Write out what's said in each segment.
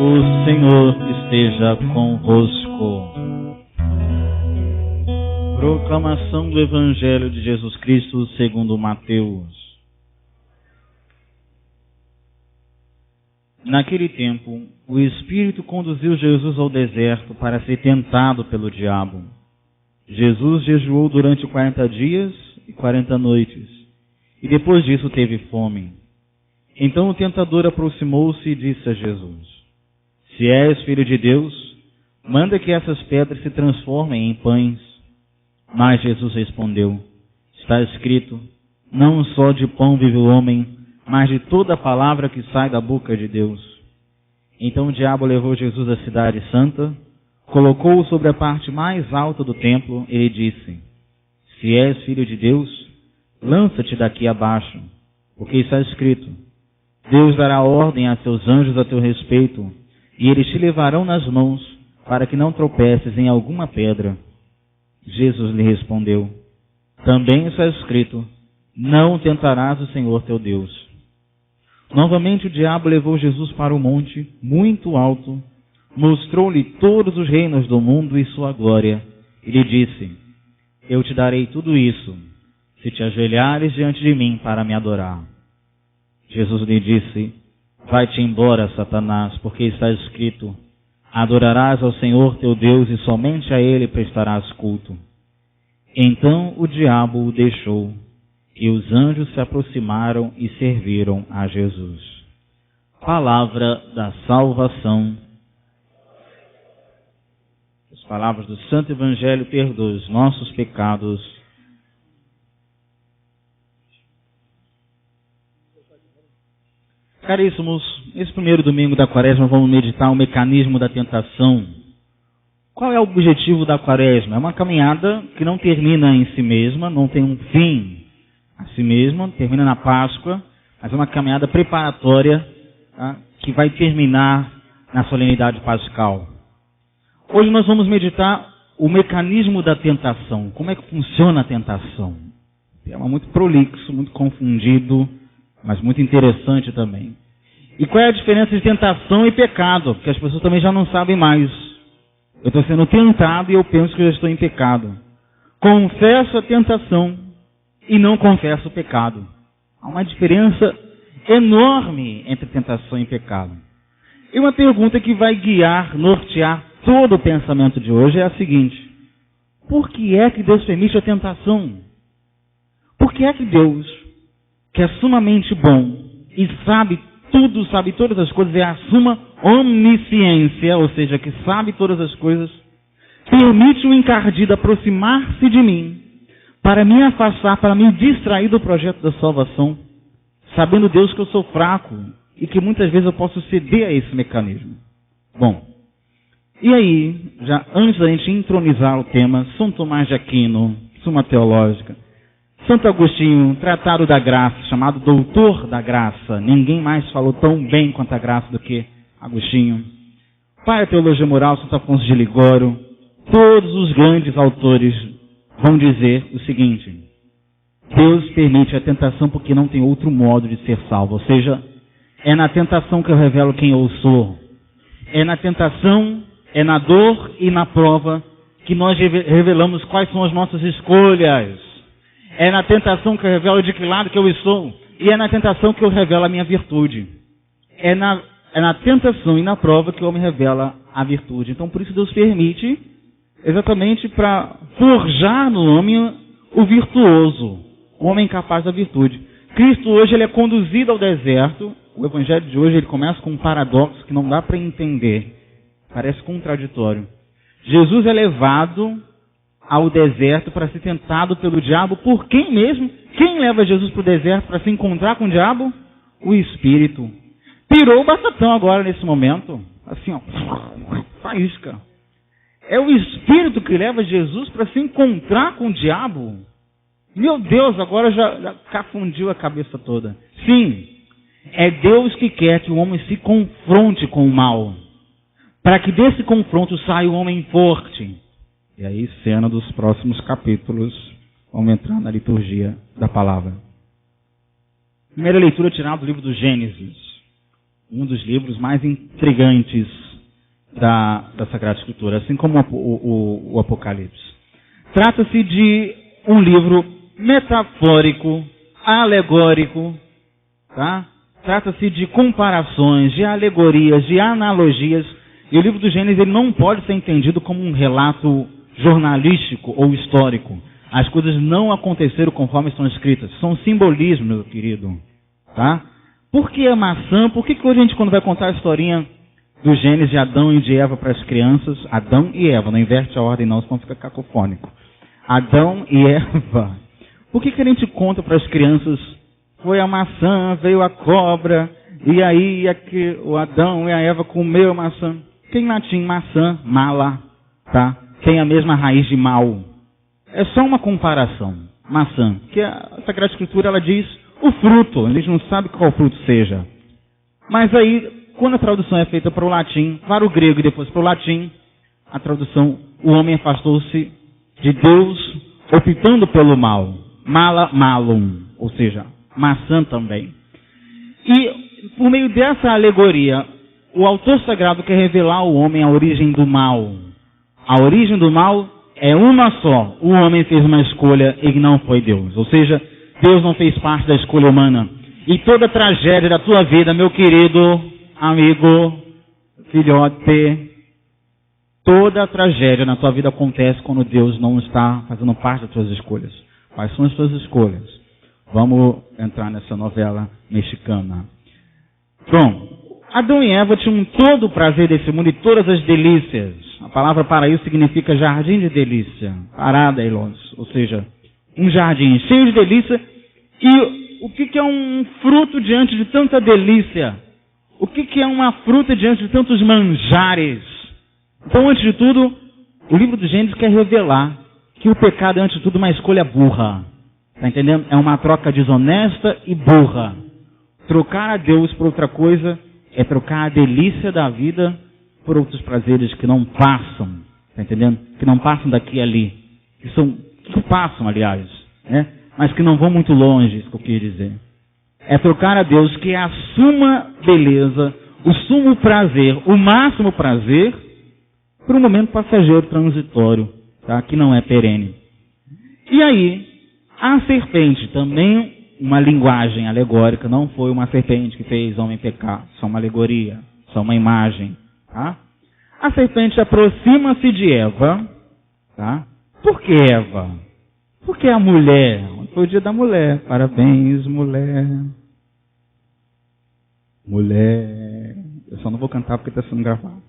O Senhor esteja convosco. Proclamação do Evangelho de Jesus Cristo segundo Mateus. Naquele tempo, o Espírito conduziu Jesus ao deserto para ser tentado pelo diabo. Jesus jejuou durante 40 dias e 40 noites, e depois disso teve fome. Então o tentador aproximou-se e disse a Jesus: Se és filho de Deus, manda que essas pedras se transformem em pães. Mas Jesus respondeu: Está escrito, não só de pão vive o homem, mas de toda a palavra que sai da boca de Deus. Então o diabo levou Jesus à cidade santa, colocou-o sobre a parte mais alta do templo e lhe disse: Se és filho de Deus, lança-te daqui abaixo, porque está escrito: Deus dará ordem a seus anjos a teu respeito, e eles te levarão nas mãos, para que não tropeces em alguma pedra. Jesus lhe respondeu: Também está escrito: Não tentarás o Senhor teu Deus. Novamente o diabo levou Jesus para um monte muito alto, mostrou-lhe todos os reinos do mundo e sua glória, e lhe disse: Eu te darei tudo isso, se te ajoelhares diante de mim para me adorar. Jesus lhe disse: Vai-te embora, Satanás, porque está escrito: Adorarás ao Senhor teu Deus e somente a Ele prestarás culto. Então o diabo o deixou, e os anjos se aproximaram e serviram a Jesus. Palavra da salvação. As palavras do Santo Evangelho perdoam os nossos pecados. Caríssimos, nesse primeiro domingo da Quaresma vamos meditar o mecanismo da tentação. Qual é o objetivo da Quaresma? É uma caminhada que não termina em si mesma, não tem um fim a si mesma, termina na Páscoa, mas é uma caminhada preparatória, tá, que vai terminar na solenidade pascal. Hoje nós vamos meditar o mecanismo da tentação. Como é que funciona a tentação? É tema muito prolixo, muito confundido, mas muito interessante também. E qual é a diferença de tentação e pecado? Porque as pessoas também já não sabem mais. Eu estou sendo tentado e eu penso que eu já estou em pecado. Confesso a tentação e não confesso o pecado. Há uma diferença enorme entre tentação e pecado. E uma pergunta que vai guiar, nortear todo o pensamento de hoje é a seguinte: por que é que Deus permite a tentação? Por que é que Deus, que é sumamente bom e sabe tudo, sabe todas as coisas, é a suma onisciência, ou seja, que sabe todas as coisas, permite o encardido aproximar-se de mim para me afastar, para me distrair do projeto da salvação, sabendo Deus que eu sou fraco e que muitas vezes eu posso ceder a esse mecanismo? Bom, e aí, já antes da gente entronizar o tema, São Tomás de Aquino, Suma Teológica, Santo Agostinho, Tratado da Graça, chamado Doutor da Graça. Ninguém mais falou tão bem quanto a graça do que Agostinho. Pai da Teologia Moral, Santo Afonso de Ligório. Todos os grandes autores vão dizer o seguinte: Deus permite a tentação porque não tem outro modo de ser salvo. Ou seja, é na tentação que eu revelo quem eu sou. É na tentação, é na dor e na prova que nós revelamos quais são as nossas escolhas. É na tentação que eu revelo de que lado que eu estou. E é na tentação que eu revelo a minha virtude. É na tentação e na prova que o homem revela a virtude. Então, por isso Deus permite, exatamente para forjar no homem o virtuoso, o homem capaz da virtude. Cristo hoje ele é conduzido ao deserto. O Evangelho de hoje ele começa com um paradoxo que não dá para entender. Parece contraditório. Jesus é levado ao deserto para ser tentado pelo diabo. Por quem mesmo? Quem leva Jesus para o deserto para se encontrar com o diabo? O Espírito. Pirou o batatão agora nesse momento. Assim, ó. Faísca. É o Espírito que leva Jesus para se encontrar com o diabo. Meu Deus, agora já cafundiu a cabeça toda. Sim, é Deus que quer que o homem se confronte com o mal. Para que desse confronto saia o homem forte. E aí, cena dos próximos capítulos, vamos entrar na liturgia da palavra. Primeira leitura tirada do livro do Gênesis, um dos livros mais intrigantes da Sagrada Escritura, assim como o Apocalipse. Trata-se de um livro metafórico, alegórico, tá? Trata-se de comparações, de alegorias, de analogias. E o livro do Gênesis ele não pode ser entendido como um relato jornalístico ou histórico. As coisas não aconteceram conforme estão escritas. São simbolismos, meu querido. Tá? Por que a maçã? Por que hoje a gente, quando vai contar a historinha do Gênesis de Adão e de Eva para as crianças, Adão e Eva, não inverte a ordem não, senão fica cacofônico. Adão e Eva. Por que a gente conta para as crianças, foi a maçã, veio a cobra, e aí o Adão e a Eva comeu a maçã? Que em latim, maçã, mala, tá? Tem a mesma raiz de mal. É só uma comparação. Maçã. Que a Sagrada Escritura, ela diz o fruto. A gente não sabe qual fruto seja. Mas aí, quando a tradução é feita para o latim, para o grego e depois para o latim, a tradução, o homem afastou-se de Deus, optando pelo mal. Mala, malum. Ou seja, maçã também. E, por meio dessa alegoria, o autor sagrado quer revelar ao homem a origem do mal. A origem do mal é uma só. O homem fez uma escolha e não foi Deus. Ou seja, Deus não fez parte da escolha humana. E toda a tragédia da tua vida, meu querido amigo, filhote, toda a tragédia na tua vida acontece quando Deus não está fazendo parte das tuas escolhas. Quais são as tuas escolhas? Vamos entrar nessa novela mexicana. Bom, Adão e Eva tinham todo o prazer desse mundo e todas as delícias. A palavra paraíso significa jardim de delícia, paradeilos, ou seja, um jardim cheio de delícia. E o que é um fruto diante de tanta delícia? O que é uma fruta diante de tantos manjares? Então, antes de tudo, o livro do Gênesis quer revelar que o pecado é, antes de tudo, uma escolha burra. Está entendendo? É uma troca desonesta e burra. Trocar a Deus por outra coisa é trocar a delícia da vida por outros prazeres que não passam. Está entendendo? Que não passam daqui e ali. Que passam, aliás, né? Mas que não vão muito longe, isso que eu queria dizer. É trocar a Deus, que é a suma beleza, o sumo prazer, o máximo prazer, por um momento passageiro, transitório, tá? Que não é perene. E aí, a serpente, também uma linguagem alegórica, não foi uma serpente que fez homem pecar, só uma alegoria, só uma imagem. Tá? A serpente aproxima-se de Eva. Tá? Por que Eva? Porque a mulher. Foi o dia da mulher. Parabéns, mulher. Mulher. Eu só não vou cantar porque está sendo gravado.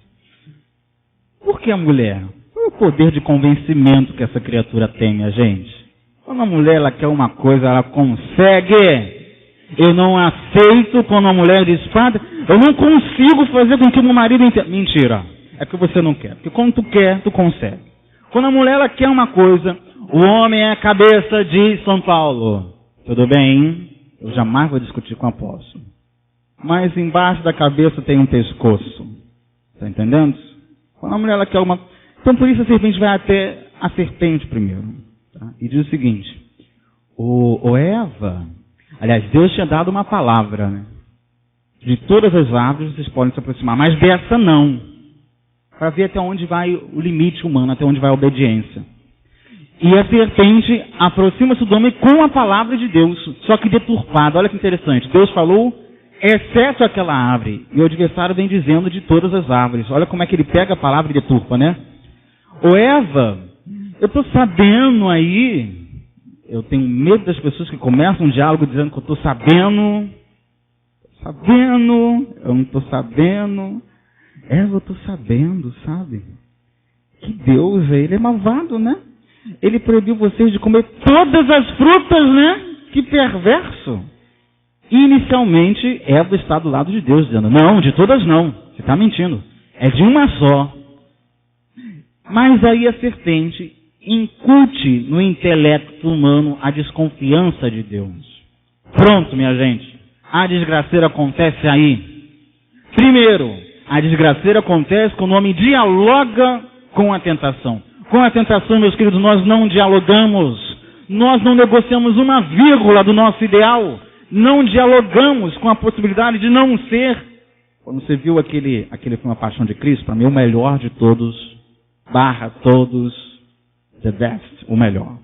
Por que a mulher? Qual é o poder de convencimento que essa criatura tem, minha gente? Quando a mulher ela quer uma coisa, ela consegue. Eu não aceito quando a mulher diz, padre, eu não consigo fazer com que o meu marido entenda. Mentira. É porque você não quer. Porque quando tu quer, tu consegue. Quando a mulher ela quer uma coisa, o homem é a cabeça de São Paulo. Tudo bem? Eu jamais vou discutir com o apóstolo. Mas embaixo da cabeça tem um pescoço. Está entendendo? Quando a mulher ela quer uma... Então por isso a serpente vai até a serpente primeiro. Tá? E diz o seguinte, o Eva, aliás, Deus tinha dado uma palavra, né? De todas as árvores vocês podem se aproximar, mas dessa não. Para ver até onde vai o limite humano, até onde vai a obediência. E a serpente aproxima-se do homem com a palavra de Deus, só que deturpada. Olha que interessante, Deus falou, exceto aquela árvore, e o adversário vem dizendo de todas as árvores. Olha como é que ele pega a palavra e deturpa, né? Ô Eva, eu estou sabendo aí, eu tenho medo das pessoas que começam um diálogo dizendo que eu estou sabendo, eu não estou sabendo. Eva, eu estou sabendo, sabe? Que Deus, ele é malvado, né? Ele proibiu vocês de comer todas as frutas, né? Que perverso. E inicialmente, Eva está do lado de Deus, dizendo, não, de todas não, você está mentindo. É de uma só. Mas aí a serpente incute no intelecto humano a desconfiança de Deus. Pronto, minha gente. A desgraceira acontece aí. Primeiro, a desgraceira acontece quando o homem dialoga com a tentação. Com a tentação, meus queridos, nós não dialogamos. Nós não negociamos uma vírgula do nosso ideal. não dialogamos com a possibilidade de não ser. Quando você viu aquele filme A Paixão de Cristo, para mim o melhor de todos, todos, the best, o melhor.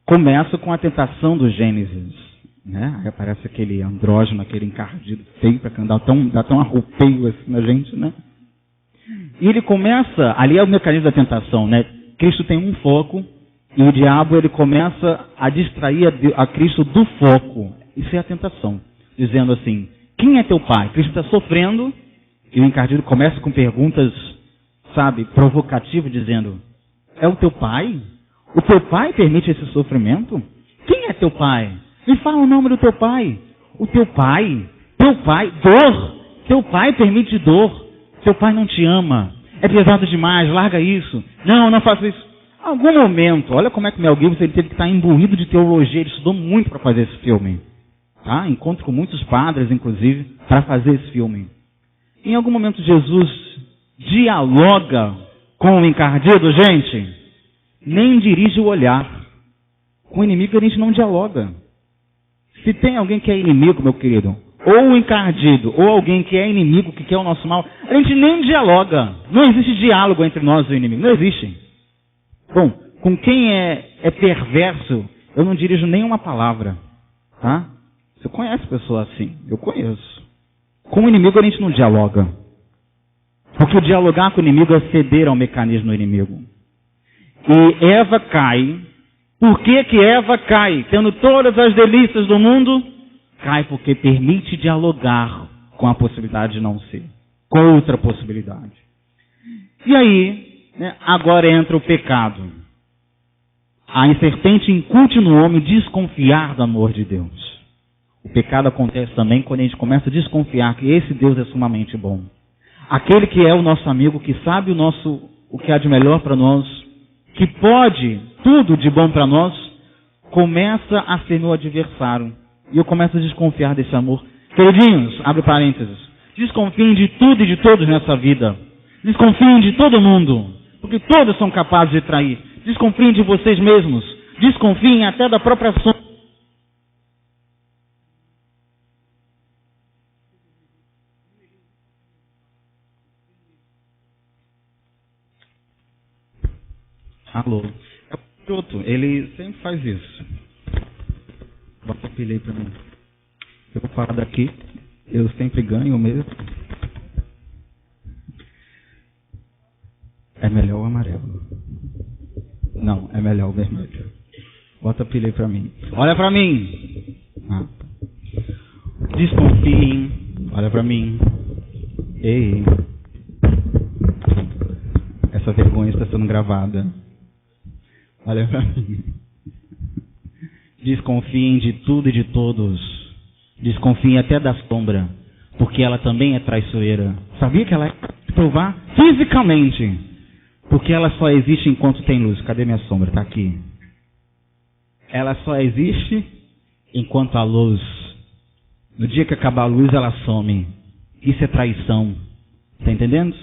Começa com a tentação do Gênesis, né? Aí aparece aquele andrógeno, aquele encardido feio, para dá tão arrupeio assim na gente, né? E ele começa, ali é o mecanismo da tentação, né? Cristo tem um foco, e o diabo ele começa a distrair a Cristo do foco. Isso é a tentação, dizendo assim, quem é teu pai? Cristo está sofrendo, e o encardido começa com perguntas, provocativas, dizendo, é o teu pai? O teu pai permite esse sofrimento? Quem é teu pai? Me fala o nome do teu pai. O teu pai, dor. Teu pai permite dor. Teu pai não te ama. É pesado demais, larga isso. Não faça isso. Algum momento, olha como é que Mel Gibson ele teve que estar imbuído de teologia, ele estudou muito para fazer esse filme. Tá? Encontro com muitos padres, inclusive, para fazer esse filme. Em algum momento Jesus dialoga com o encardido, gente. Nem dirige o olhar. Com o inimigo a gente não dialoga. Se tem alguém que é inimigo, meu querido, ou o encardido, ou alguém que é inimigo, que quer o nosso mal, a gente nem dialoga. Não existe diálogo entre nós e o inimigo. Não existe. Bom, com quem é perverso, eu não dirijo nenhuma palavra. Tá? Você conhece pessoas assim? Eu conheço. Com o inimigo a gente não dialoga. Porque dialogar com o inimigo é ceder ao mecanismo do inimigo. E Eva cai. Por que Eva cai? Tendo todas as delícias do mundo, cai porque permite dialogar com a possibilidade de não ser. Com outra possibilidade. E aí, agora entra o pecado. A serpente incute no homem desconfiar do amor de Deus. O pecado acontece também quando a gente começa a desconfiar que esse Deus é sumamente bom. Aquele que é o nosso amigo, que sabe o que há de melhor para nós, que pode tudo de bom para nós, começa a ser meu adversário. E eu começo a desconfiar desse amor. Queridinhos, abre parênteses, desconfiem de tudo e de todos nessa vida. Desconfiem de todo mundo, porque todos são capazes de trair. Desconfiem de vocês mesmos. Desconfiem até da própria sombra. Alô. É o piloto, ele sempre faz isso. Bota a pilha aí pra mim. Eu vou falar daqui, eu sempre ganho mesmo. É melhor o amarelo. Não, é melhor o vermelho. Bota a pilha aí pra mim. Olha pra mim! Desconfiem. Olha pra mim. Ei. Essa vergonha está sendo gravada. Olha pra mim. Desconfiem de tudo e de todos. Desconfiem até da sombra, porque ela também é traiçoeira. Sabia que ela é provar fisicamente? Porque ela só existe enquanto tem luz. Cadê minha sombra? Está aqui. Ela só existe enquanto há luz. No dia que acabar a luz, ela some. Isso é traição. Está entendendo?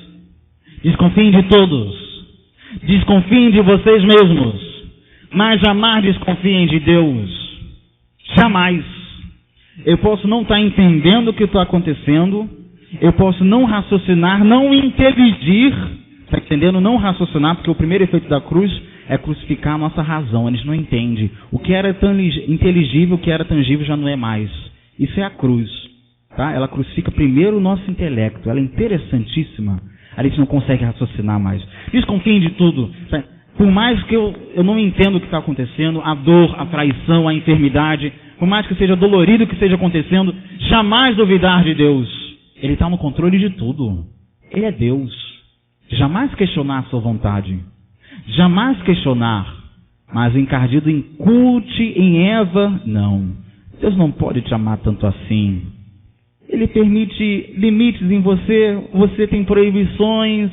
Desconfiem de todos. Desconfiem de vocês mesmos. Mas jamais desconfiem de Deus. Jamais. Eu posso não estar entendendo o que está acontecendo. Eu posso não raciocinar, não inteligir. Está entendendo? Não raciocinar, porque o primeiro efeito da cruz é crucificar a nossa razão. A gente não entende. O que era inteligível, o que era tangível já não é mais. Isso é a cruz. Tá? Ela crucifica primeiro o nosso intelecto. Ela é interessantíssima. A gente não consegue raciocinar mais. Desconfiem de tudo. Por mais que eu não entenda o que está acontecendo, a dor, a traição, a enfermidade, por mais que seja dolorido o que esteja acontecendo, jamais duvidar de Deus. Ele está no controle de tudo. Ele é Deus. Jamais questionar a sua vontade. Jamais questionar. Mas o encardido incute em Eva, não. Deus não pode te amar tanto assim. Ele permite limites em você, você tem proibições,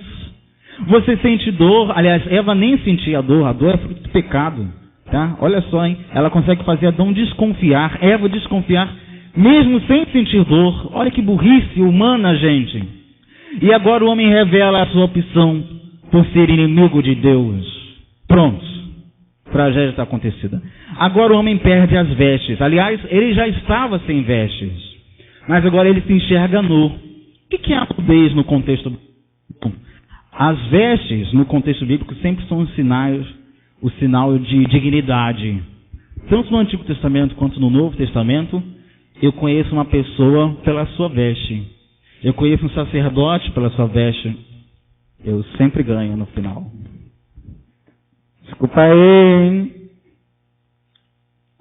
você sente dor. Aliás, Eva nem sentia a dor é fruto do pecado. Tá? Olha só, hein? Ela consegue fazer Adão desconfiar, Eva desconfiar, mesmo sem sentir dor. Olha que burrice humana, gente. E agora o homem revela a sua opção por ser inimigo de Deus. Pronto. A tragédia está acontecida. Agora o homem perde as vestes. Aliás, ele já estava sem vestes, mas agora ele se enxerga nu. O que é a nudez no contexto bíblico? As vestes, no contexto bíblico, sempre são o sinal de dignidade. Tanto no Antigo Testamento quanto no Novo Testamento, eu conheço uma pessoa pela sua veste. Eu conheço um sacerdote pela sua veste. Eu sempre ganho no final. Desculpa aí, hein?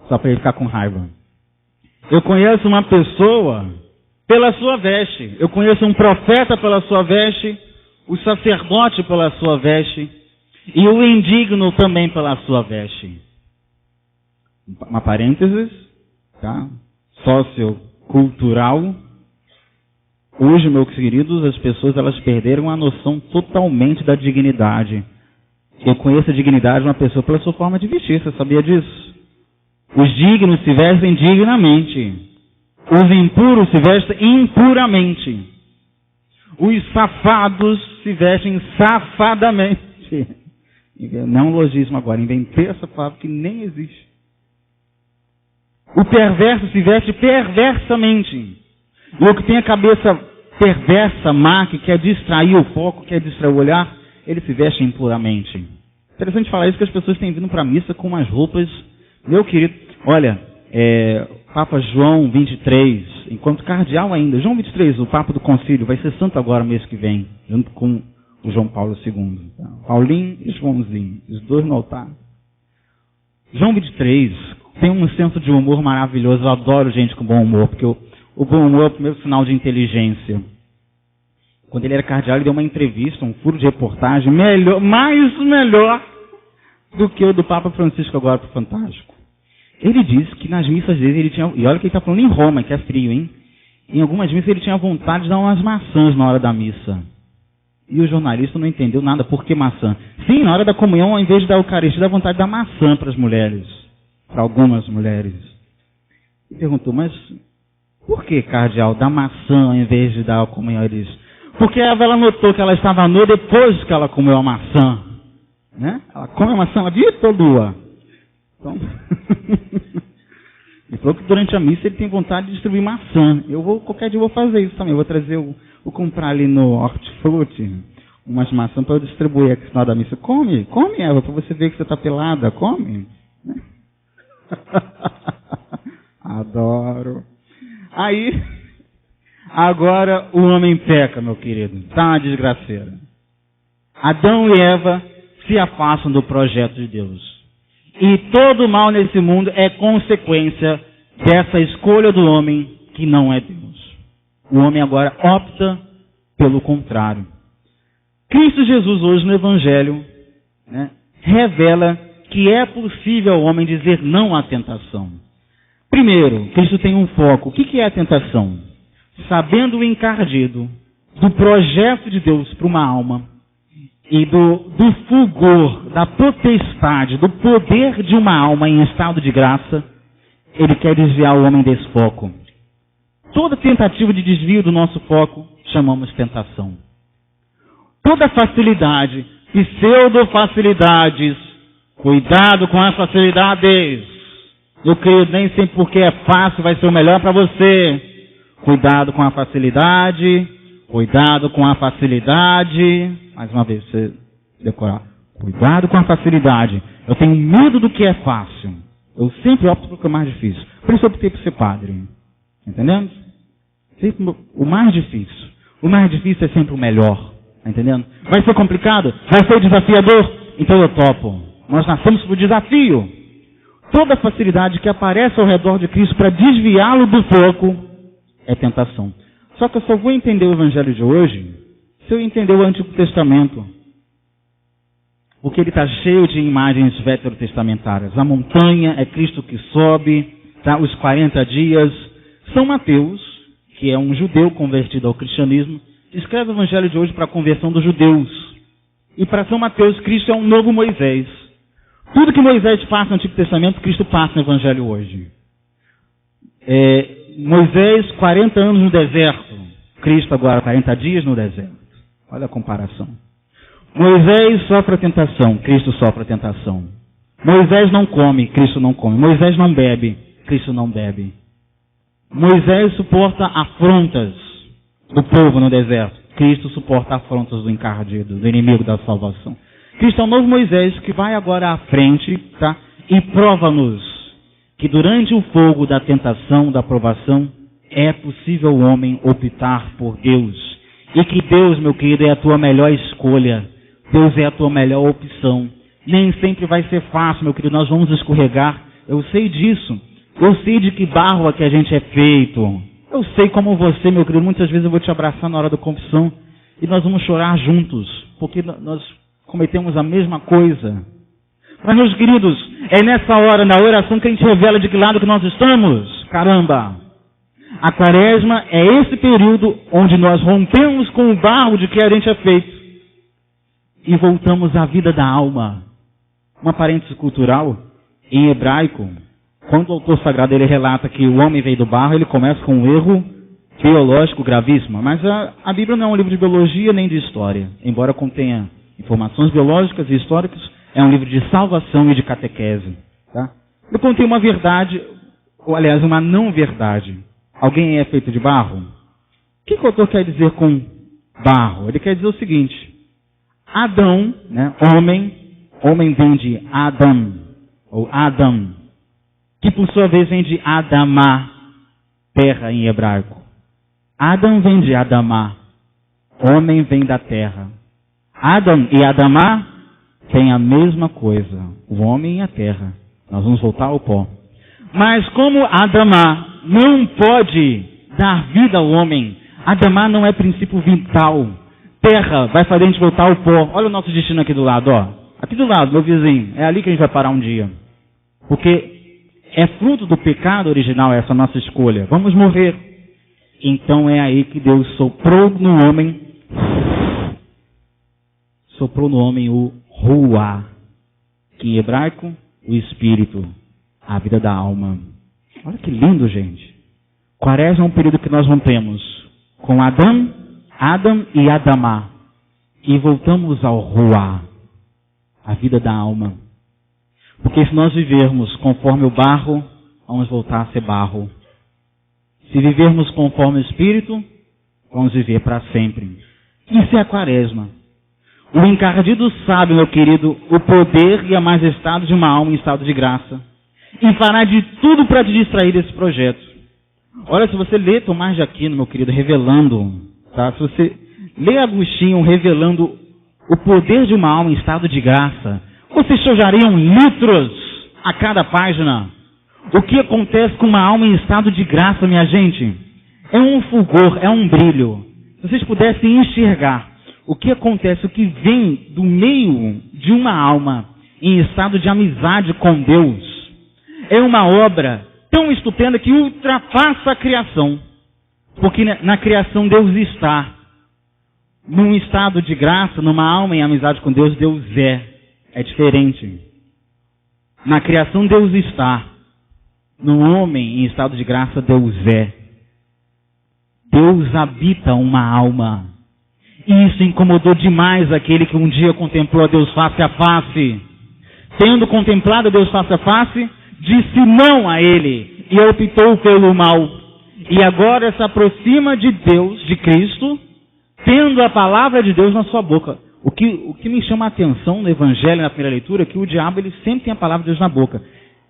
Só para ele ficar com raiva. Eu conheço uma pessoa pela sua veste. Eu conheço um profeta pela sua veste, o sacerdote pela sua veste e o indigno também pela sua veste. Uma parênteses, tá? Sociocultural. Hoje, meus queridos, as pessoas elas perderam a noção totalmente da dignidade. Eu conheço a dignidade de uma pessoa pela sua forma de vestir, você sabia disso? Os dignos se vestem dignamente. Os impuros se vestem impuramente. Os safados se vestem safadamente. Não é um logismo agora, inventei essa palavra que nem existe. O perverso se veste perversamente. E o que tem a cabeça perversa, má, que quer distrair o foco, quer distrair o olhar, ele se veste impuramente. Interessante falar isso, que as pessoas têm vindo para a missa com umas roupas. Meu querido, olha, Papa João 23, enquanto cardeal ainda, João 23, o Papa do Concílio, vai ser santo agora mês que vem, junto com o João Paulo II. Tá? Paulinho e Joãozinho, os dois no altar. João 23 tem um senso de humor maravilhoso, eu adoro gente com bom humor, porque o bom humor é o primeiro sinal de inteligência. Quando ele era cardeal, ele deu uma entrevista, um furo de reportagem, melhor do que o do Papa Francisco agora para o Fantástico. Ele disse que nas missas dele ele tinha, e olha que ele está falando em Roma, que é frio, hein? Em algumas missas ele tinha vontade de dar umas maçãs na hora da missa. E o jornalista não entendeu nada, por que maçã? Sim, na hora da comunhão, ao invés de dar Eucaristia, dá vontade de dar maçã para as mulheres, para algumas mulheres. E perguntou, mas por que, cardeal, dar maçã ao invés de dar a comunhão? Ele disse, porque ela notou que ela estava nua depois que ela comeu a maçã. Né? Ela come a maçã, ela viu toda. Então, ele falou que durante a missa ele tem vontade de distribuir maçã. Qualquer dia eu vou fazer isso também. Eu vou trazer, vou comprar ali no Hortifruti umas maçãs para eu distribuir aqui no final da missa. Come, Eva, para você ver que você está pelada. Come. Né? Adoro. Aí, agora o homem peca, meu querido. Está uma desgraceira. Adão e Eva se afastam do projeto de Deus. E todo mal nesse mundo é consequência dessa escolha do homem que não é Deus. O homem agora opta pelo contrário. Cristo Jesus hoje no Evangelho, né, revela que é possível ao homem dizer não à tentação. Primeiro, Cristo tem um foco. O que é a tentação? Sabendo o encardido do projeto de Deus para uma alma, e do fulgor, da potestade, do poder de uma alma em estado de graça, ele quer desviar o homem desse foco. Toda tentativa de desvio do nosso foco, chamamos tentação. Toda facilidade, pseudo-facilidades, cuidado com as facilidades. Meu querido, nem sempre porque é fácil vai ser o melhor para você. Cuidado com a facilidade, cuidado com a facilidade. Mais uma vez, você decorar. Cuidado com a facilidade. Eu tenho medo do que é fácil. Eu sempre opto pelo que é mais difícil. Por isso eu optei por ser padre. Entendendo? Sempre o mais difícil. O mais difícil é sempre o melhor. Entendendo? Vai ser complicado? Vai ser desafiador? Então eu topo. Nós nascemos para o desafio. Toda facilidade que aparece ao redor de Cristo para desviá-lo do foco é tentação. Só que eu só vou entender o Evangelho de hoje se eu entender o Antigo Testamento. Porque ele está cheio de imagens veterotestamentárias. A montanha é Cristo que sobe, tá? Os 40 dias. São Mateus, que é um judeu convertido ao cristianismo, escreve o Evangelho de hoje para a conversão dos judeus. E para São Mateus, Cristo é um novo Moisés. Tudo que Moisés faz no Antigo Testamento, Cristo passa no Evangelho hoje. Moisés, 40 anos no deserto. Cristo agora, 40 dias no deserto. Olha a comparação. Moisés sofre a tentação, Cristo sofre a tentação. Moisés não come, Cristo não come. Moisés não bebe, Cristo não bebe. Moisés suporta afrontas do povo no deserto. Cristo suporta afrontas do encardido, do inimigo da salvação. Cristo é o novo Moisés que vai agora à frente, tá? E prova-nos que durante o fogo da tentação, da provação, é possível o homem optar por Deus. E que Deus, meu querido, é a tua melhor escolha. Deus é a tua melhor opção. Nem sempre vai ser fácil, meu querido, nós vamos escorregar. Eu sei disso. Eu sei de que barro é que a gente é feito. Eu sei como você, meu querido, muitas vezes eu vou te abraçar na hora da confissão e nós vamos chorar juntos, porque nós cometemos a mesma coisa. Mas, meus queridos, é nessa hora, na oração, que a gente revela de que lado que nós estamos. Caramba! A quaresma é esse período onde nós rompemos com o barro de que a gente é feito e voltamos à vida da alma. Uma parêntese cultural, em hebraico, quando o autor sagrado ele relata que o homem veio do barro, ele começa com um erro biológico gravíssimo. Mas a Bíblia não é um livro de biologia nem de história. Embora contenha informações biológicas e históricas, é um livro de salvação e de catequese. Tá? Ele contém uma verdade, ou aliás, uma não verdade. Alguém é feito de barro? O que o autor quer dizer com barro? Ele quer dizer o seguinte: Adão, né, homem vem de Adam, ou Adam, que por sua vez vem de Adamá, terra em hebraico. Adam vem de Adamá, homem vem da terra. Adam e Adamá têm a mesma coisa, o homem e a terra. Nós vamos voltar ao pó. Mas como Adamá não pode dar vida ao homem, Adamá não é princípio vital. Terra vai fazer a gente voltar ao pó. Olha o nosso destino aqui do lado, ó. Aqui do lado, meu vizinho. É ali que a gente vai parar um dia. Porque é fruto do pecado original essa nossa escolha. Vamos morrer. Então é aí que Deus soprou no homem o Ruá, que em hebraico, o espírito, a vida da alma. Olha que lindo, gente. Quaresma é um período que nós rompemos com Adam e Adamá. E voltamos ao Ruá, a vida da alma. Porque se nós vivermos conforme o barro, vamos voltar a ser barro. Se vivermos conforme o Espírito, vamos viver para sempre. Isso é a quaresma. O encardido sabe, meu querido, o poder e a majestade de uma alma em estado de graça. E fará de tudo para te distrair desse projeto. Olha, se você lê Tomás de Aquino, meu querido, revelando, tá? Se você lê Agostinho revelando o poder de uma alma em estado de graça, vocês chorariam litros a cada página. O que acontece com uma alma em estado de graça, minha gente? É um fulgor, é um brilho. Se vocês pudessem enxergar o que acontece, o que vem do meio de uma alma em estado de amizade com Deus, é uma obra tão estupenda que ultrapassa a criação. Porque na criação Deus está. Num estado de graça, numa alma em amizade com Deus, Deus é. É diferente. Na criação Deus está. No homem em estado de graça, Deus é. Deus habita uma alma. E isso incomodou demais aquele que um dia contemplou a Deus face a face. Tendo contemplado a Deus face a face, disse não a ele e optou pelo mal. E agora se aproxima de Deus, de Cristo, tendo a palavra de Deus na sua boca. O que me chama a atenção no Evangelho, na primeira leitura, é que o diabo ele sempre tem a palavra de Deus na boca.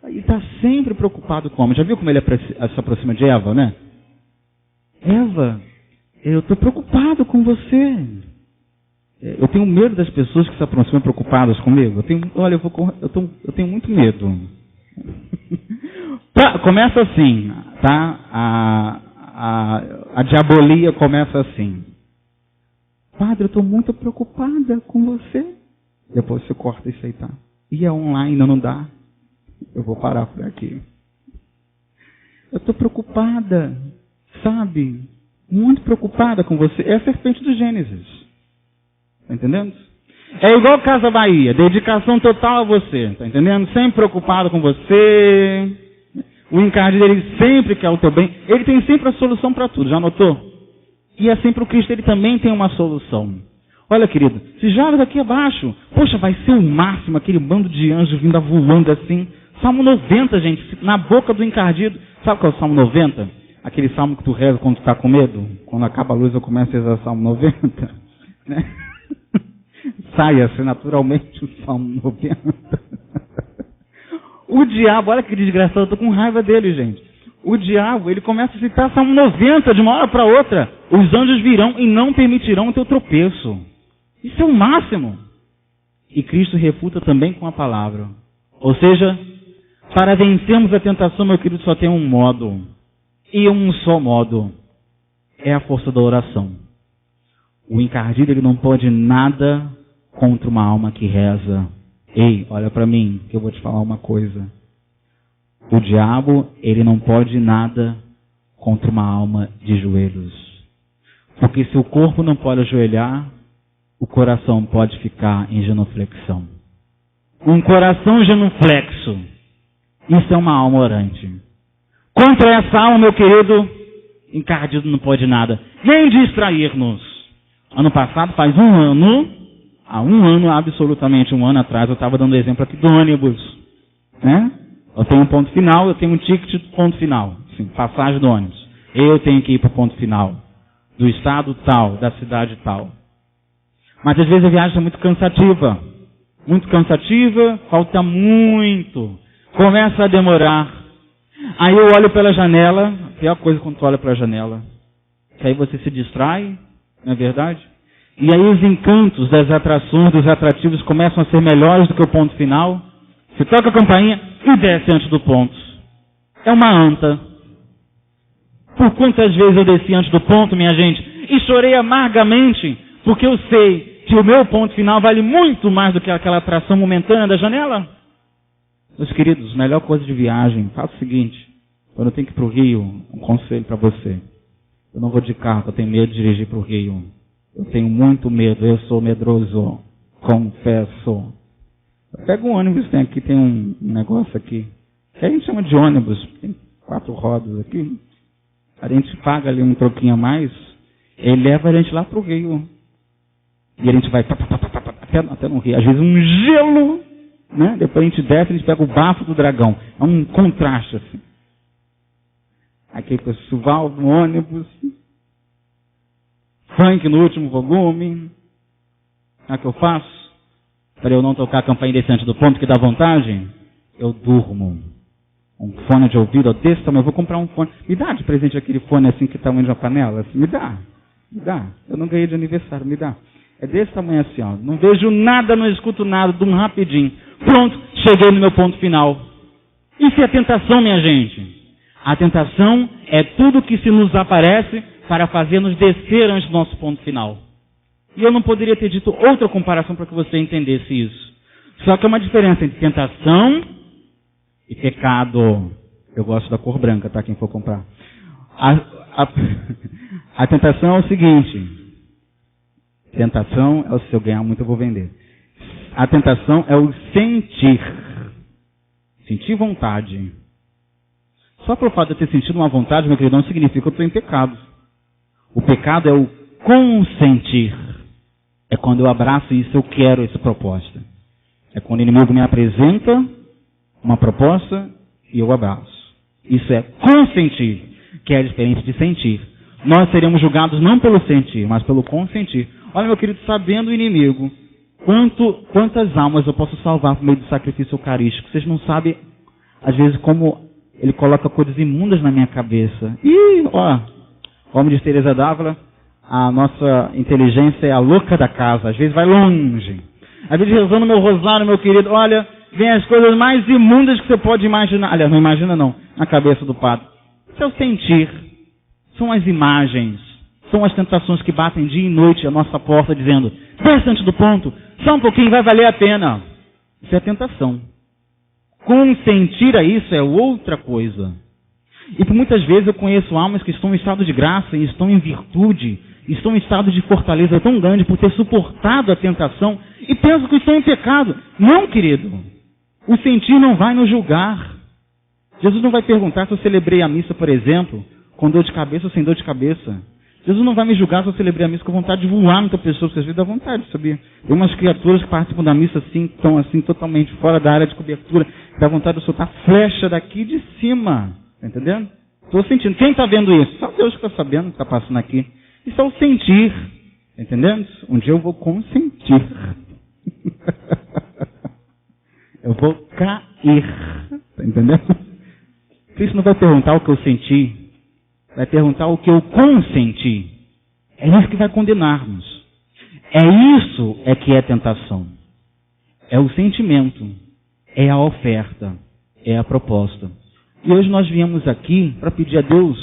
Ele está sempre preocupado com o homem. Já viu como ele se aproxima de Eva, né? Eva, eu estou preocupado com você. Eu tenho medo das pessoas que se aproximam preocupadas comigo. Eu tenho muito medo. Começa assim, tá? A diabolia começa assim. Padre, eu estou muito preocupada com você. Depois você corta isso aí, tá? E é online, não dá. Eu vou parar por aqui. Eu estou preocupada, sabe? Muito preocupada com você. É a serpente do Gênesis. Tá entendendo? É igual Casa Bahia, dedicação total a você. Tá entendendo? Sempre preocupado com você. O encardido, ele sempre quer o teu bem. Ele tem sempre a solução para tudo, já notou? E assim para o Cristo ele também tem uma solução. Olha, querido, se joga daqui abaixo. Poxa, vai ser o máximo, aquele bando de anjos vindo voando assim. Salmo 90, gente, na boca do encardido. Sabe qual é o Salmo 90? Aquele salmo que tu reza quando tu está com medo. Quando acaba a luz eu começo a rezar o Salmo 90. Né? Saia-se naturalmente o Salmo 90. O diabo, olha que desgraçado, eu estou com raiva dele, gente. O diabo, ele começa a citar Salmo 90 de uma hora para outra. Os anjos virão e não permitirão o teu tropeço. Isso é o máximo. E Cristo refuta também com a palavra. Ou seja, para vencermos a tentação, meu querido, só tem um modo. E um só modo. É a força da oração. O encardido, ele não pode nada contra uma alma que reza. Ei, olha para mim, que eu vou te falar uma coisa. O diabo, ele não pode nada contra uma alma de joelhos. Porque se o corpo não pode ajoelhar, o coração pode ficar em genuflexão. Um coração genuflexo, isso é uma alma orante. Contra essa alma, meu querido, encardido não pode nada. Nem distrair-nos. Ano passado, faz um ano, há um ano, absolutamente um ano atrás, eu estava dando exemplo aqui do ônibus. Né? Eu tenho um ponto final, eu tenho um ticket do ponto final. Assim, passagem do ônibus. Eu tenho que ir para o ponto final. Do estado tal, da cidade tal. Mas às vezes a viagem é muito cansativa. Muito cansativa, falta muito. Começa a demorar. Aí eu olho pela janela, a pior coisa quando tu olha pela janela. Que aí você se distrai, não é verdade? E aí os encantos das atrações, dos atrativos começam a ser melhores do que o ponto final. Você toca a campainha e desce antes do ponto. É uma anta. Por quantas vezes eu desci antes do ponto, minha gente, e chorei amargamente, porque eu sei que o meu ponto final vale muito mais do que aquela atração momentânea da janela. Meus queridos, melhor coisa de viagem, faça o seguinte, quando eu tenho que ir para o Rio, um conselho para você. Eu não vou de carro, eu tenho medo de dirigir para o Rio. Eu tenho muito medo, eu sou medroso, confesso. Pega um ônibus, tem um negócio aqui, que a gente chama de ônibus, tem 4 rodas aqui. A gente paga ali um troquinho a mais, ele leva a gente lá para o Rio. E a gente vai até no Rio. Às vezes um gelo, né? Depois a gente desce e a gente pega o bafo do dragão. É um contraste assim. Aqui com o suval no ônibus, funk no último volume. O que eu faço? Para eu não tocar a campainha desse antes do ponto que dá vontade, eu durmo. Um fone de ouvido desse tamanho, eu vou comprar um fone. Me dá de presente aquele fone assim que tamanho de uma panela? Assim, me dá. Eu não ganhei de aniversário, me dá. É desse tamanho assim, ó. Não vejo nada, não escuto nada, de um rapidinho. Pronto, cheguei no meu ponto final. Isso é a tentação, minha gente. A tentação é tudo que se nos aparece para fazer-nos descer antes do nosso ponto final. E eu não poderia ter dito outra comparação para que você entendesse isso. Só que é uma diferença entre tentação e pecado. Eu gosto da cor branca, tá? Quem for comprar. A tentação é o seguinte. Tentação é o se eu ganhar muito eu vou vender. A tentação é o sentir. Sentir vontade. Só pelo fato de eu ter sentido uma vontade, meu querido, não significa que eu estou em pecado. O pecado é o consentir. É quando eu abraço isso, eu quero essa proposta. É quando o inimigo me apresenta uma proposta e eu abraço. Isso é consentir, que é a diferença de sentir. Nós seremos julgados não pelo sentir, mas pelo consentir. Olha, meu querido, sabendo o inimigo, quantas almas eu posso salvar por meio do sacrifício eucarístico? Vocês não sabem, às vezes, como ele coloca coisas imundas na minha cabeça. E, como diz Teresa d'Ávila, a nossa inteligência é a louca da casa. Às vezes vai longe. Às vezes rezando meu rosário, meu querido, olha, vem as coisas mais imundas que você pode imaginar. Aliás, não imagina não, na cabeça do padre. Isso é o sentir. São as imagens. São as tentações que batem dia e noite à nossa porta, dizendo, desce antes do ponto, só um pouquinho, vai valer a pena. Isso é tentação. Consentir a isso é outra coisa. E por muitas vezes eu conheço almas que estão em estado de graça, e estão em virtude, estão em estado de fortaleza tão grande por ter suportado a tentação, e pensam que estão em pecado. Não, querido. O sentir não vai nos julgar. Jesus não vai perguntar se eu celebrei a missa, por exemplo, com dor de cabeça ou sem dor de cabeça. Jesus não vai me julgar se eu celebrei a missa com vontade de voar muita pessoa, porque às vezes dá vontade, sabia? Tem umas criaturas que participam da missa assim, estão assim, totalmente fora da área de cobertura, dá vontade de soltar flecha daqui de cima, tá entendendo? Estou sentindo. Quem está vendo isso? Só Deus que está sabendo o que está passando aqui. Isso é o sentir, tá entendendo? Um dia eu vou consentir. Eu vou cair, tá entendendo? Cristo não vai perguntar o que eu senti, vai perguntar o que eu consenti. É isso que vai condenar-nos. Isso que é tentação. É o sentimento, é a oferta, é a proposta. E hoje nós viemos aqui para pedir a Deus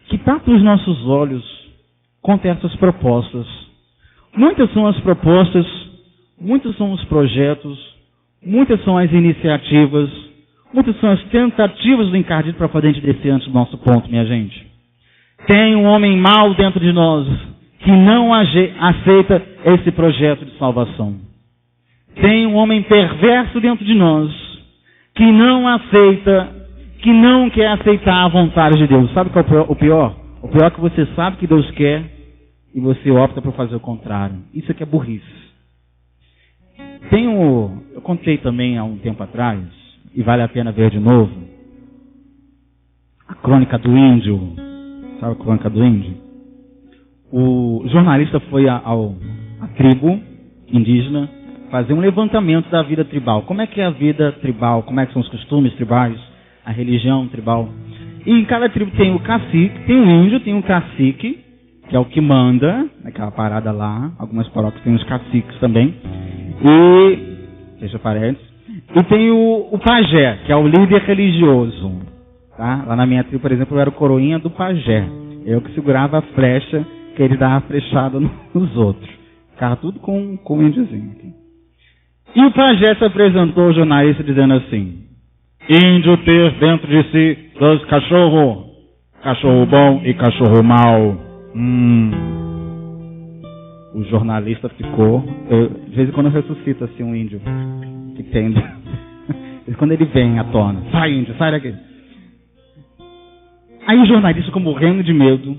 que tape os nossos olhos contra essas propostas. Muitas são as propostas, muitos são os projetos, muitas são as iniciativas, muitas são as tentativas do encardido para fazer a gente descer antes do nosso ponto, minha gente. Tem um homem mau dentro de nós que não aceita esse projeto de salvação. Tem um homem perverso dentro de nós que não aceita, que não quer aceitar a vontade de Deus. Sabe qual é o pior? O pior é que você sabe que Deus quer e você opta por fazer o contrário. Isso aqui é burrice. Eu contei também há um tempo atrás, e vale a pena ver de novo, a crônica do índio. Sabe a crônica do índio? O jornalista foi à tribo indígena fazer um levantamento da vida tribal. Como é que é a vida tribal? Como é que são os costumes tribais? A religião tribal? E em cada tribo tem o cacique, tem o índio, tem o cacique, que é o que manda, aquela parada lá. Algumas paróquias têm os caciques também. E, deixa parênteses, e tem o pajé, que é o líder religioso. Tá? Lá na minha tribo, por exemplo, eu era o coroinha do pajé. Eu que segurava a flecha, que ele dava flechada nos outros. Ficava tudo com o índiozinho aqui. E o pajé se apresentou ao jornalista dizendo assim: índio ter dentro de si 2 cachorros, cachorro bom e cachorro mau. O jornalista ficou... de vez em quando eu ressuscito assim um índio que tem... quando ele vem à tona. Sai, índio, sai daqui. Aí o jornalista ficou morrendo de medo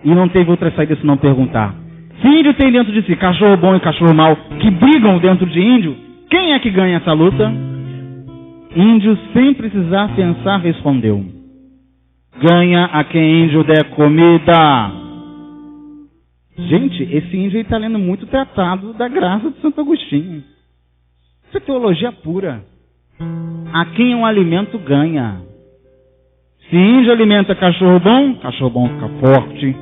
e não teve outra saída senão perguntar: se índio tem dentro de si cachorro bom e cachorro mau que brigam dentro de índio, quem é que ganha essa luta? Índio, sem precisar pensar, respondeu: ganha a quem índio der comida. Gente, esse índio está lendo muito tratado da graça de Santo Agostinho. Isso é teologia pura. A quem um alimento ganha. Se índio alimenta cachorro bom fica forte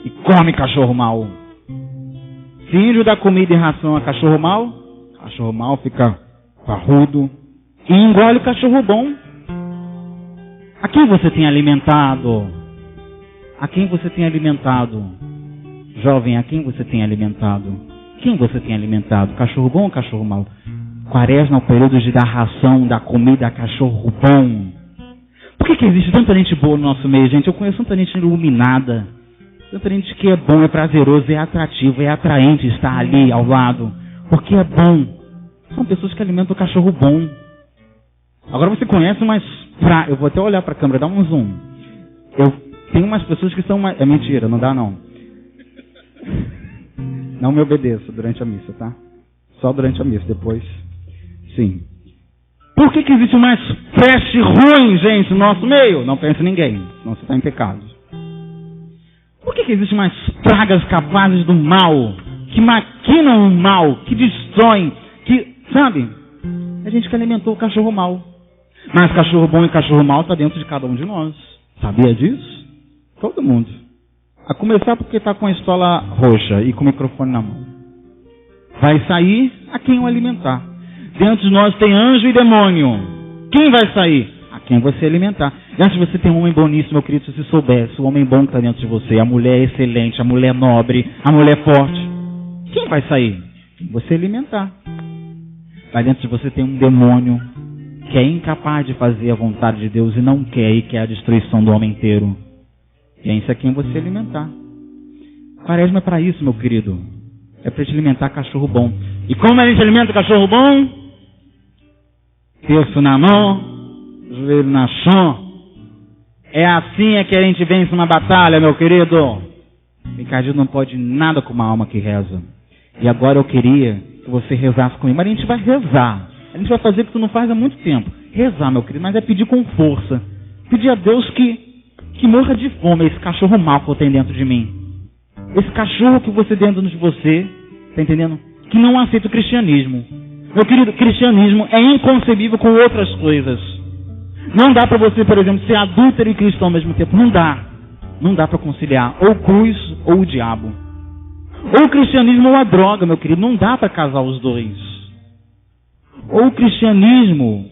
e come cachorro mau. Se índio dá comida e ração a cachorro mau fica parrudo e engole cachorro bom. A quem você tem alimentado? A quem você tem alimentado? Jovem, a quem você tem alimentado? Quem você tem alimentado? Cachorro bom ou cachorro mau? Quaresma é o período de dar ração, dar comida a cachorro bom. Por que existe tanta gente boa no nosso meio, gente? Eu conheço tanta gente iluminada, tanta gente que é bom, é prazeroso, é atrativo, é atraente estar ali ao lado, porque é bom. São pessoas que alimentam o cachorro bom. Agora você conhece umas... Eu vou até olhar para a câmera, dá um zoom. Eu tenho umas pessoas que são... É mentira, não dá não. Não me obedeça durante a missa, tá? Só durante a missa, depois... Sim. Por que existe mais peste ruim, gente, no nosso meio? Não pense em ninguém, senão você está em pecado. Por que existe mais pragas capazes do mal, que maquinam o mal, que destroem, que, sabe? A gente que alimentou o cachorro mau. Mas cachorro bom e cachorro mau está dentro de cada um de nós. Sabia disso? Todo mundo. A começar porque está com a estola roxa e com o microfone na mão. Vai sair a quem o alimentar. Dentro de nós tem anjo e demônio. Quem vai sair? A quem você alimentar. E se você tem um homem bom nisso, meu querido, se você soubesse, o homem bom que está dentro de você, a mulher excelente, a mulher nobre, a mulher forte, quem vai sair? Você alimentar. Lá dentro de você tem um demônio que é incapaz de fazer a vontade de Deus e não quer, e quer a destruição do homem inteiro. E é isso a quem você alimentar. Quaresma é para isso, meu querido. É para te alimentar cachorro bom. E como a gente alimenta cachorro bom? Terço na mão, joelho na chão. É assim que a gente vence uma batalha, meu querido. Ricardinho não pode nada com uma alma que reza. E agora eu queria que você rezasse comigo. Mas a gente vai rezar. A gente vai fazer o que tu não faz há muito tempo. Rezar, meu querido, mas é pedir com força. Pedir a Deus que morra de fome esse cachorro mau que tem dentro de mim. Esse cachorro que você tem dentro de você, tá entendendo? Que não aceita o cristianismo. Meu querido, cristianismo é inconcebível com outras coisas. Não dá para você, por exemplo, ser adúltero e cristão ao mesmo tempo. Não dá. Não dá para conciliar ou cruz ou o diabo. Ou o cristianismo ou a droga, meu querido. Não dá para casar os dois. Ou o cristianismo,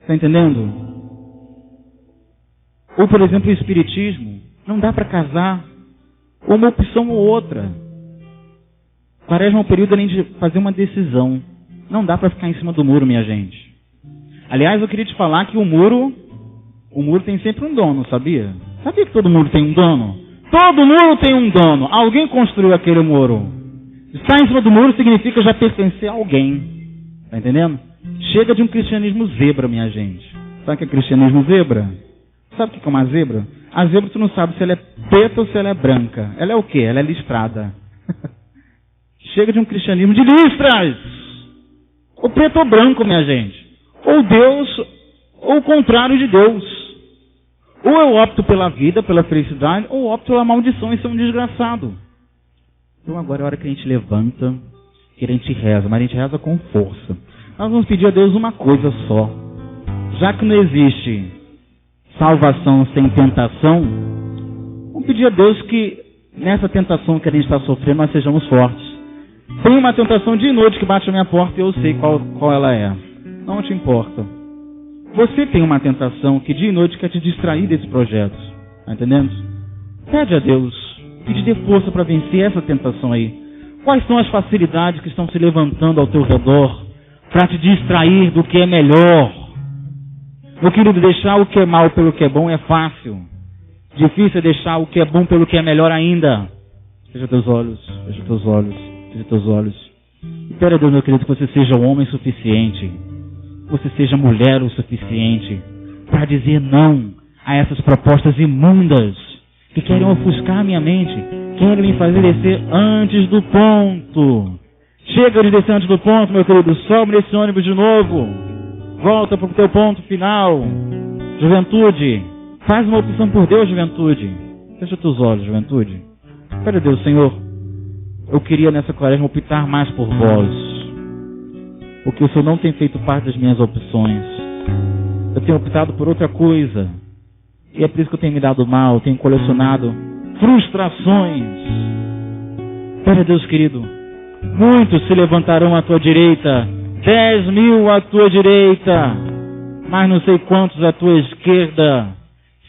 tá entendendo? Ou, por exemplo, o espiritismo. Não dá para casar. Ou uma opção ou outra. Quaresma é um período além de fazer uma decisão. Não dá para ficar em cima do muro, minha gente. Aliás, eu queria te falar que o muro tem sempre um dono, sabia? Sabia que todo muro tem um dono? Todo muro tem um dono. Alguém construiu aquele muro. Estar em cima do muro significa já pertencer a alguém. Tá entendendo? Chega de um cristianismo zebra, minha gente. Sabe o que é cristianismo zebra? Sabe o que é uma zebra? A zebra tu não sabe se ela é preta ou se ela é branca. Ela é o quê? Ela é listrada. Chega de um cristianismo de listras. Ou preto ou branco, minha gente. Ou Deus, ou o contrário de Deus. Ou eu opto pela vida, pela felicidade, ou opto pela maldição e ser um desgraçado. Então agora é a hora que a gente levanta, que a gente reza, mas a gente reza com força. Nós vamos pedir a Deus uma coisa só. Já que não existe salvação sem tentação, vamos pedir a Deus que nessa tentação que a gente está sofrendo, nós sejamos fortes. Tem uma tentação de noite que bate na minha porta e eu sei qual ela é. Não te importa. Você tem uma tentação que dia e noite quer te distrair desse projeto. Tá entendendo? Pede a Deus que te dê força para vencer essa tentação aí. Quais são as facilidades que estão se levantando ao teu redor para te distrair do que é melhor? Meu querido, deixar o que é mal pelo que é bom é fácil. Difícil é deixar o que é bom pelo que é melhor ainda. Fecha teus olhos, fecha teus olhos, fecha teus olhos. E pede a Deus, meu querido, que você seja um homem suficiente. Você seja mulher o suficiente para dizer não a essas propostas imundas que querem ofuscar minha mente, querem me fazer descer antes do ponto. Chega de descer antes do ponto, meu querido, sobe nesse ônibus de novo, volta para o teu ponto final. Juventude, faz uma opção por Deus, juventude. Fecha teus olhos, juventude. Pede a Deus, Senhor, eu queria nessa quaresma optar mais por vós. Porque o Senhor não tem feito parte das minhas opções. Eu tenho optado por outra coisa. E é por isso que eu tenho me dado mal, tenho colecionado frustrações. Pede a Deus, querido, muitos se levantarão à tua direita, 10.000 à tua direita, mas não sei quantos à tua esquerda.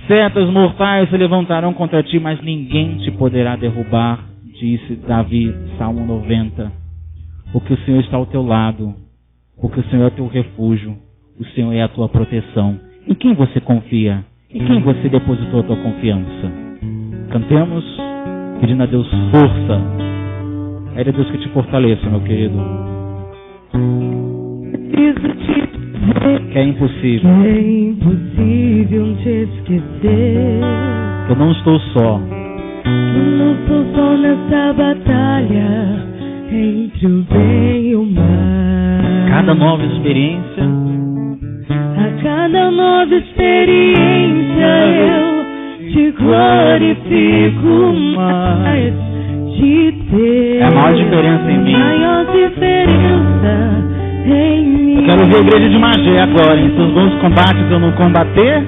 Setas mortais se levantarão contra ti, mas ninguém te poderá derrubar, disse Davi, Salmo 90. Porque o Senhor está ao teu lado. Porque o Senhor é teu refúgio, o Senhor é a tua proteção. Em quem você confia? Em quem você depositou a tua confiança? Cantemos, pedindo a Deus força. É de Deus que te fortaleça, meu querido. Que é impossível. É impossível te esquecer. Eu não estou só. Eu não estou só nessa batalha entre o bem e o mal. Cada nova experiência, a cada nova experiência eu te glorifico mais de ter. é a maior diferença em mim. Maior diferença em mim. Eu quero ver a igreja de Magé agora, em seus bons combates eu não combater.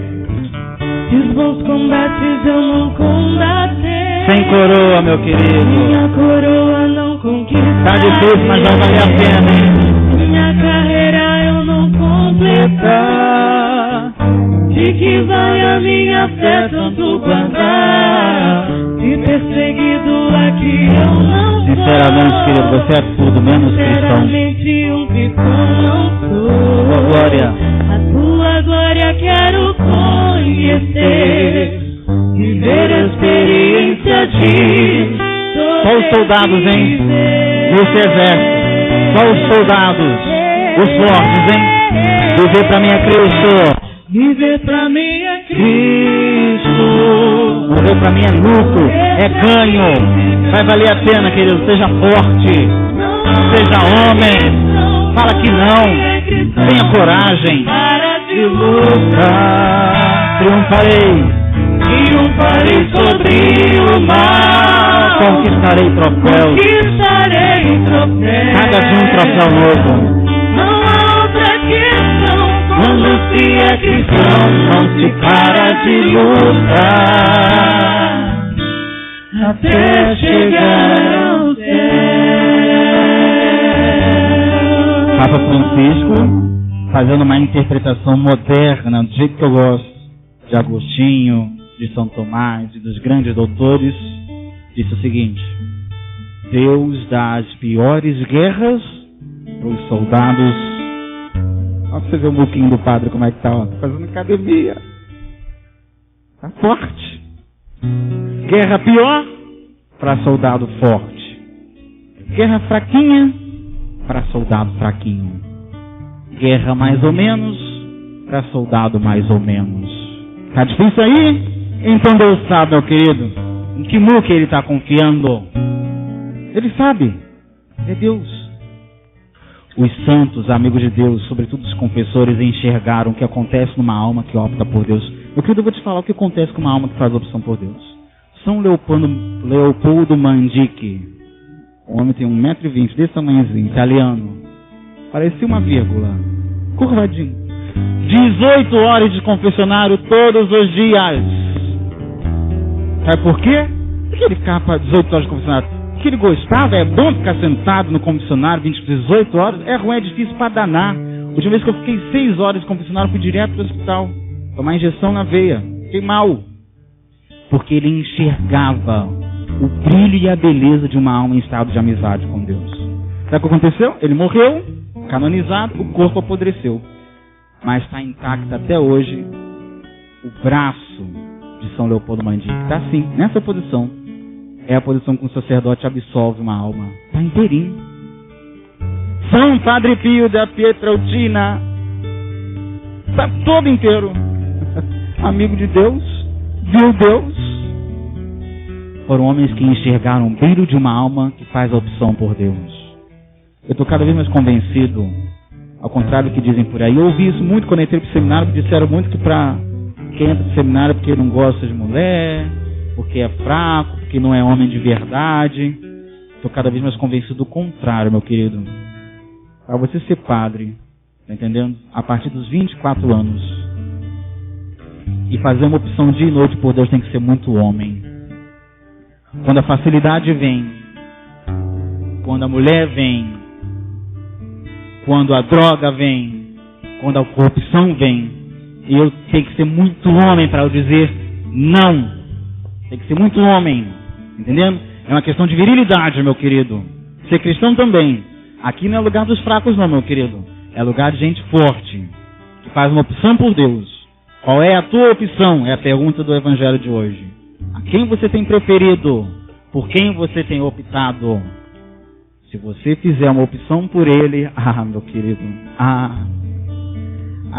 Se os bons combates eu não combater. Sem coroa, meu querido. Minha coroa não conquistar. Tá difícil, mas vai valer a pena, hein? Minha carreira eu não completar. De que vai a minha fé tanto guardar? De perseguido aqui eu não sou. Sinceramente, querido, você é tudo menos cristão. Sinceramente um cristão não sou. Oh, glória. A tua glória quero conhecer. Viver a experiência de Só os soldados, hein? Nesse exército. Só os soldados. Os fortes, hein? Viver pra mim é Cristo. Viver pra mim é Cristo. Morrer pra mim é lucro, é ganho. Vai valer a pena, querido. Seja forte, seja homem. Fala que não. Tenha coragem. Para de lutar. Triunfarei sobre o mal. Conquistarei troféus. Cada dia um troféu novo. Não há outra questão. Quando se é cristão, não se para de lutar Até chegar ao céu. Papa Francisco, fazendo uma interpretação moderna, do jeito que eu gosto, de Agostinho, de São Tomás e dos grandes doutores, disse o seguinte: Deus dá as piores guerras para os soldados. Olha pra você ver o muquinho do padre como é que tá, ó. Tá fazendo academia. Tá forte. Guerra pior para soldado forte. Guerra fraquinha para soldado fraquinho. Guerra mais ou menos para soldado mais ou menos. Tá difícil aí? Então Deus sabe, meu querido, em que muque ele está confiando. Ele sabe. É Deus. Os santos, amigos de Deus, sobretudo os confessores, enxergaram o que acontece numa alma que opta por Deus. Meu querido, eu vou te falar o que acontece com uma alma que faz opção por Deus. São Leopoldo Mandic, o homem tem 1,20 m, desse tamanhozinho, italiano. Parecia uma vírgula. Curvadinho. 18 horas de confessionário todos os dias. Sabe por quê? Porque ele ficava 18 horas de confessionário. Que ele gostava, é bom ficar sentado no confessionário 18 horas, é ruim, é difícil para danar. A última vez que eu fiquei 6 horas de confessionário, fui direto para o hospital, tomar injeção na veia, fiquei mal. Porque ele enxergava o brilho e a beleza de uma alma em estado de amizade com Deus. Sabe o que aconteceu? Ele morreu, canonizado, o corpo apodreceu. Mas está intacto até hoje o braço de São Leopoldo Mandic. Está assim, nessa posição. É a posição que um sacerdote absolve uma alma. Está inteirinho. São Padre Pio da Pietrelcina. Está todo inteiro. Amigo de Deus. Viu Deus. Foram homens que enxergaram o brilho de uma alma que faz a opção por Deus. Eu estou cada vez mais convencido, ao contrário do que dizem por aí. Eu ouvi isso muito quando entrei para o seminário, que disseram muito que para quem entra no seminário porque não gosta de mulher, porque é fraco, porque não é homem de verdade. Estou cada vez mais convencido do contrário, meu querido. Para você ser padre, tá entendendo? A partir dos 24 anos, e fazer uma opção dia e noite por Deus, tem que ser muito homem. Quando a facilidade vem, quando a mulher vem, quando a droga vem, quando a corrupção vem, eu tenho que ser muito homem para eu dizer não. Tem que ser muito homem, entendendo? É uma questão de virilidade, meu querido. Ser cristão também. Aqui não é lugar dos fracos não, meu querido. É lugar de gente forte, que faz uma opção por Deus. Qual é a tua opção? É a pergunta do evangelho de hoje. A quem você tem preferido? Por quem você tem optado? Se você fizer uma opção por ele, meu querido,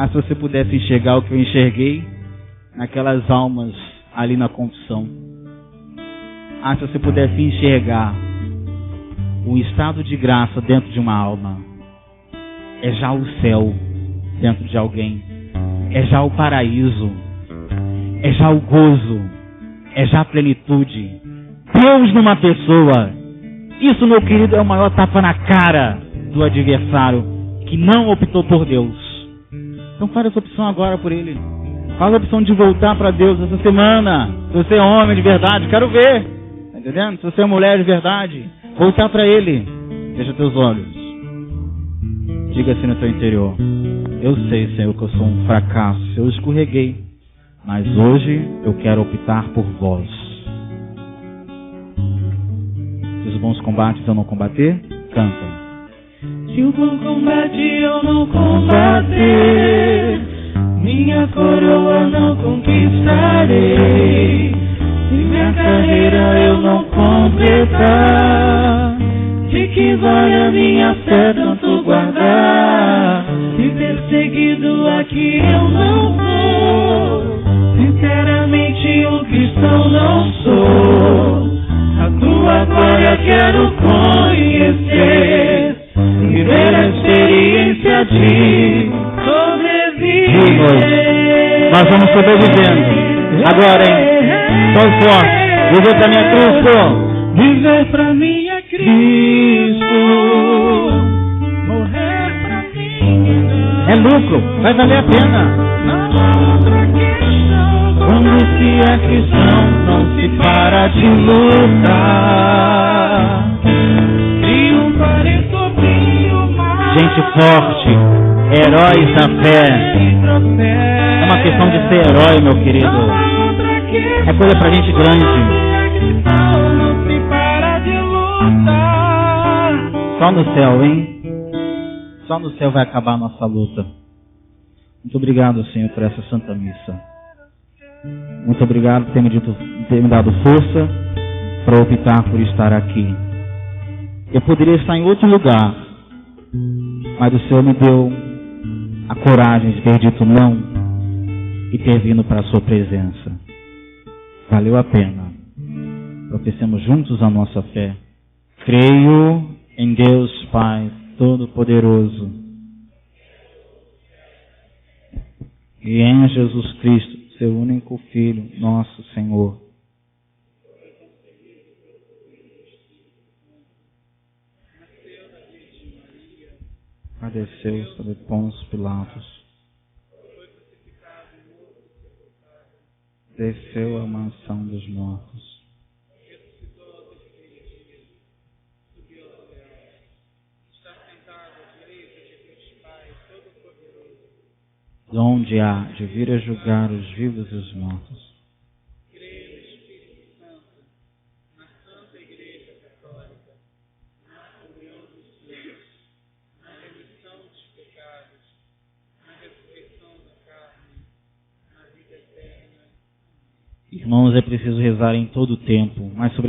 se você pudesse enxergar o que eu enxerguei naquelas almas ali na confissão. Se você pudesse enxergar um estado de graça dentro de uma alma, é já o céu dentro de alguém, é já o paraíso, é já o gozo, é já a plenitude. Deus numa pessoa. Isso, meu querido, é o maior tapa na cara do adversário que não optou por Deus. Então faz essa opção agora por ele. Faz a opção de voltar para Deus essa semana. Se você é homem de verdade, quero ver. Tá entendendo? Se você é mulher de verdade, voltar para ele. Fecha teus olhos. Diga assim no teu interior: eu sei, Senhor, que eu sou um fracasso. Eu escorreguei. Mas hoje eu quero optar por vós. Se os bons combates eu não combater, canta. Se o bom combate eu não combater, minha coroa não conquistarei. Se minha carreira eu não completar, de que vale a minha fé tanto guardar? Se perseguido aqui eu não vou, sinceramente mim um cristão não sou. A tua glória quero conhecer, viver a experiência de sobreviver. Nós vamos sobrevivendo. Agora, hein? Só forte. Viver pra mim é Cristo. Viver pra mim é Cristo. Morrer pra mim É lucro. Vai valer a pena. não há outra questão. Quando se é cristão, não se para de lutar. Triunfarei sobre o mal. Gente forte, heróis da fé. É uma questão de ser herói, meu querido. É coisa pra gente grande. Não se para de lutar. Só no céu, hein? Só no céu vai acabar a nossa luta. Muito obrigado, Senhor, por essa Santa Missa. Muito obrigado por ter me dado força para optar por estar aqui. Eu poderia estar em outro lugar, mas o Senhor me deu a coragem de ter dito não e ter vindo para a sua presença. Valeu a pena. Professemos juntos a nossa fé. Creio em Deus Pai Todo-Poderoso e em Jesus Cristo, seu único Filho, nosso Senhor. Padeceu sobre Pôncio Pilatos. Desceu à mansão dos mortos. Onde há de vir a julgar os vivos e os mortos. Creio no Espírito Santo, na Santa Igreja Católica, na comunhão dos santos, na remissão dos pecados, na ressurreição da carne, na vida eterna. Irmãos, é preciso rezar em todo o tempo, mas sobre